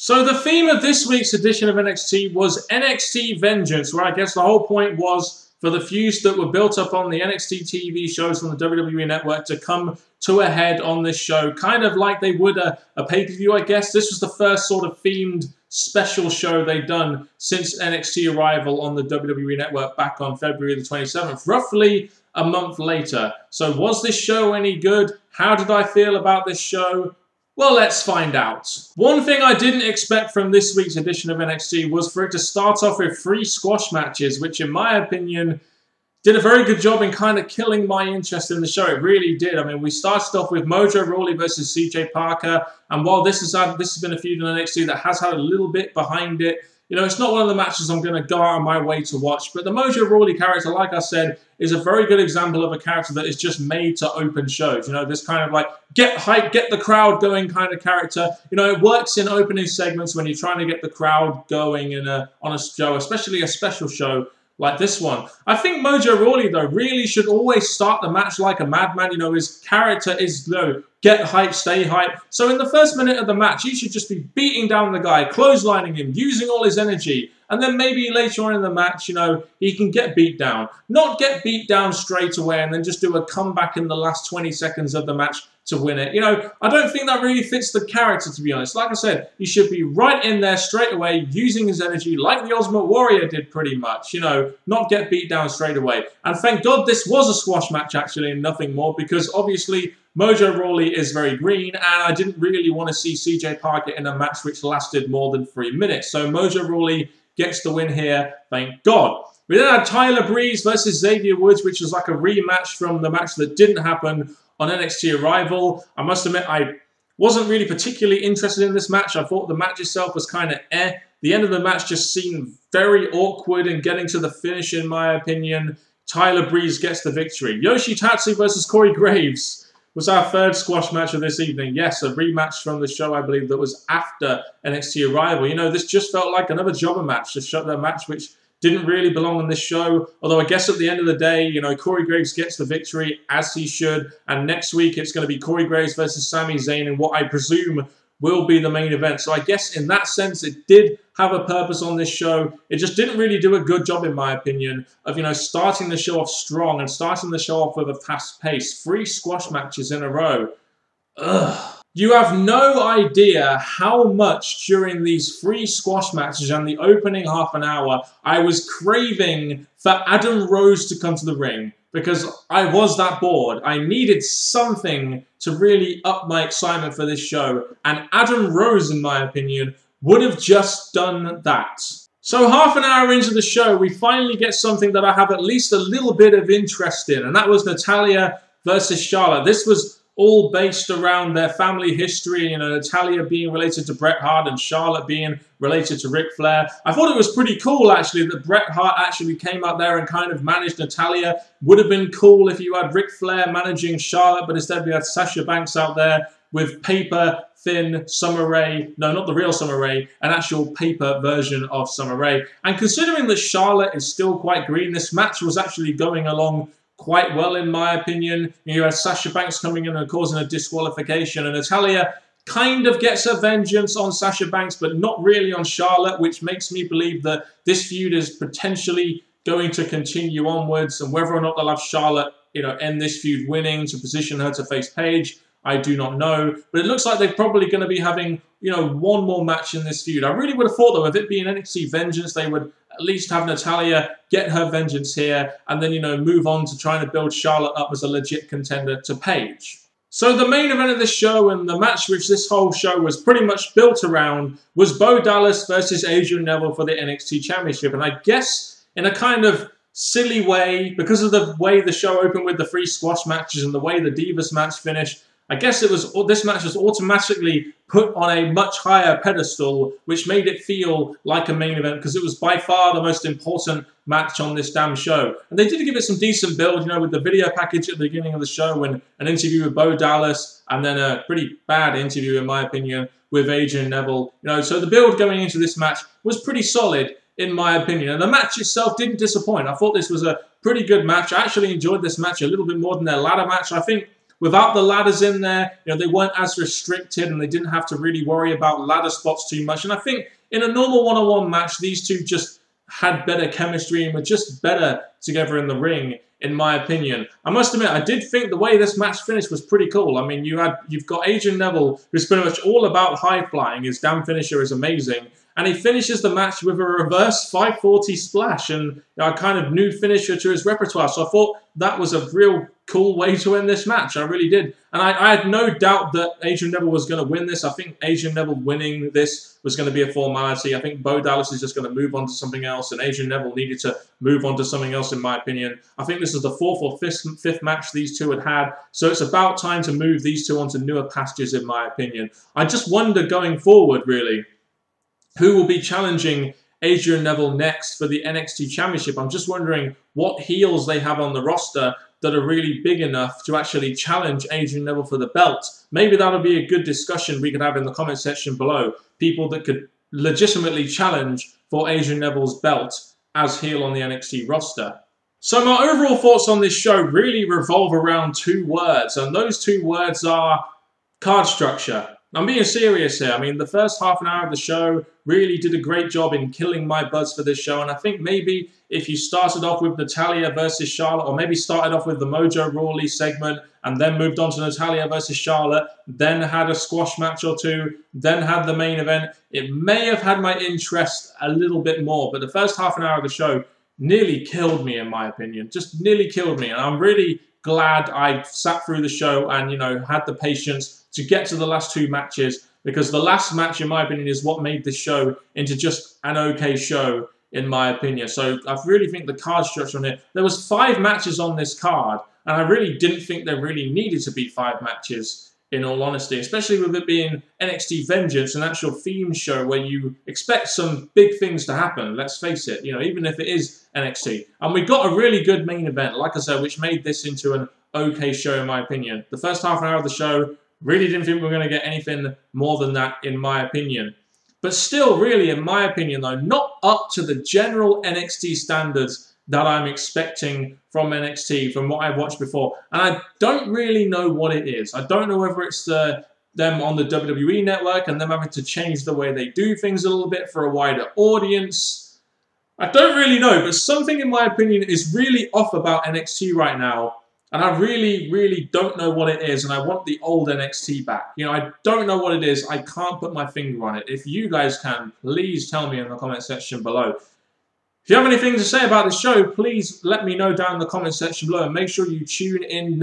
So the theme of this week's edition of NXT was NXT Vengeance, where I guess the whole point was for the feuds that were built up on the NXT TV shows on the WWE Network to come to a head on this show, kind of like they would a pay-per-view, I guess. This was the first sort of themed special show they'd done since NXT arrival on the WWE Network back on February the 27th, roughly a month later. So was this show any good? How did I feel about this show? Well, let's find out. One thing I didn't expect from this week's edition of NXT was for it to start off with 3 squash matches, which in my opinion did a very good job in kind of killing my interest in the show. It really did. I mean, we started off with Mojo Rawley versus CJ Parker, and while this has been a feud in NXT that has had a little bit behind it, you know, it's not one of the matches I'm going to go out of my way to watch. But the Mojo Rawley character, like I said, is a very good example of a character that is just made to open shows. You know, this kind of like get hype, get the crowd going kind of character. You know, it works in opening segments when you're trying to get the crowd going on a show, especially a special show like this one. I think Mojo Rawley, though, really should always start the match like a madman. You know, his character is, you know, get hype, stay hype. So in the first minute of the match, he should just be beating down the guy, clotheslining him, using all his energy. And then maybe later on in the match, you know, he can get beat down. Not get beat down straight away and then just do a comeback in the last 20 seconds of the match to win it. You know, I don't think that really fits the character, to be honest. Like I said, he should be right in there straight away, using his energy like the Ultimate Warrior did pretty much, you know, not get beat down straight away. And thank God this was a squash match, actually, and nothing more, because obviously Mojo Rawley is very green, and I didn't really want to see CJ Parker in a match which lasted more than 3 minutes. So Mojo Rawley gets the win here, thank God. We then had Tyler Breeze versus Xavier Woods, which was like a rematch from the match that didn't happen on NXT Arrival. I must admit, I wasn't really particularly interested in this match. I thought the match itself was kind of eh. The end of the match just seemed very awkward in getting to the finish, in my opinion. Tyler Breeze gets the victory. Yoshitatsu versus Corey Graves was our third squash match of this evening. Yes, a rematch from the show, I believe, that was after NXT Arrival. You know, this just felt like another jobber match, a match which didn't really belong on this show. Although I guess at the end of the day, you know, Corey Graves gets the victory, as he should. And next week, it's going to be Corey Graves versus Sami Zayn in what I presume will be the main event. So I guess in that sense, it did have a purpose on this show. It just didn't really do a good job, in my opinion, of, you know, starting the show off strong and starting the show off with a fast pace. 3 squash matches in a row. Ugh. You have no idea how much during these 3 squash matches and the opening half an hour I was craving for Adam Rose to come to the ring, because I was that bored. I needed something to really up my excitement for this show, and Adam Rose, in my opinion, would have just done that. So half an hour into the show, we finally get something that I have at least a little bit of interest in, and that was Natalya versus Charlotte. This was all based around their family history, you know, Natalya being related to Bret Hart and Charlotte being related to Ric Flair. I thought it was pretty cool, actually, that Bret Hart actually came out there and kind of managed Natalya. Would have been cool if you had Ric Flair managing Charlotte, but instead we had Sasha Banks out there with paper-thin Summer Rae. No, not the real Summer Rae, an actual paper version of Summer Rae. And considering that Charlotte is still quite green, this match was actually going along quite well, in my opinion. You had Sasha Banks coming in and causing a disqualification, and Natalya kind of gets her vengeance on Sasha Banks, but not really on Charlotte, which makes me believe that this feud is potentially going to continue onwards, and whether or not they'll have Charlotte, you know, end this feud winning to position her to face Paige, I do not know. But it looks like they're probably going to be having, you know, one more match in this feud. I really would have thought, though, if it being NXT Vengeance, they would at least have Natalya get her vengeance here and then, you know, move on to trying to build Charlotte up as a legit contender to Paige. So the main event of this show, and the match which this whole show was pretty much built around, was Bo Dallas versus Adrian Neville for the NXT Championship. And I guess in a kind of silly way, because of the way the show opened with the 3 squash matches and the way the Divas match finished, I guess this match was automatically put on a much higher pedestal, which made it feel like a main event, because it was by far the most important match on this damn show. And they did give it some decent build, you know, with the video package at the beginning of the show and an interview with Bo Dallas, and then a pretty bad interview, in my opinion, with Adrian Neville. You know, so the build going into this match was pretty solid, in my opinion. And the match itself didn't disappoint. I thought this was a pretty good match. I actually enjoyed this match a little bit more than their ladder match. I think without the ladders in there, you know, they weren't as restricted and they didn't have to really worry about ladder spots too much. And I think in a normal one-on-one match, these two just had better chemistry and were just better together in the ring, in my opinion. I must admit, I did think the way this match finished was pretty cool. I mean, you've got Adrian Neville, who's pretty much all about high flying. His damn finisher is amazing. And he finishes the match with a reverse 540 splash and a kind of new finisher to his repertoire. So I thought that was a real cool way to end this match. I really did. And I had no doubt that Adrian Neville was going to win this. I think Adrian Neville winning this was going to be a formality. I think Bo Dallas is just going to move on to something else. And Adrian Neville needed to move on to something else, in my opinion. I think this is the fourth or fifth match these two had. So it's about time to move these two onto newer pastures, in my opinion. I just wonder going forward, really, who will be challenging Adrian Neville next for the NXT Championship. I'm just wondering what heels they have on the roster that are really big enough to actually challenge Adrian Neville for the belt. Maybe that'll be a good discussion we could have in the comment section below. People that could legitimately challenge for Adrian Neville's belt as heel on the NXT roster. So my overall thoughts on this show really revolve around two words, and those two words are card structure. I'm being serious here. I mean, the first half an hour of the show really did a great job in killing my buzz for this show. And I think maybe if you started off with Natalya versus Charlotte, or maybe started off with the Mojo Rawley segment and then moved on to Natalya versus Charlotte, then had a squash match or two, then had the main event, it may have had my interest a little bit more. But the first half an hour of the show nearly killed me, in my opinion. Just nearly killed me. And I'm really glad I sat through the show and, you know, had the patience to get to the last two matches, because the last match, in my opinion, is what made this show into just an okay show, in my opinion. So I really think the card structure on it, there was 5 matches on this card, and I really didn't think there really needed to be 5 matches, in all honesty, especially with it being NXT Vengeance, an actual theme show where you expect some big things to happen, let's face it, you know, even if it is NXT. And we got a really good main event, like I said, which made this into an okay show, in my opinion. The first half an hour of the show, really didn't think we were going to get anything more than that, in my opinion. But still, really, in my opinion, though, not up to the general NXT standards that I'm expecting from NXT, from what I've watched before. And I don't really know what it is. I don't know whether it's them on the WWE network and them having to change the way they do things a little bit for a wider audience. I don't really know, but something, in my opinion, is really off about NXT right now. And I really, really don't know what it is, and I want the old NXT back. You know, I don't know what it is. I can't put my finger on it. If you guys can, please tell me in the comment section below. If you have anything to say about the show, please let me know down in the comment section below. And make sure you tune in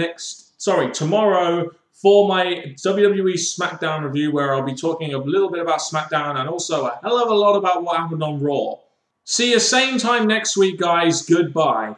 tomorrow for my WWE SmackDown review, where I'll be talking a little bit about SmackDown and also a hell of a lot about what happened on Raw. See you same time next week, guys. Goodbye.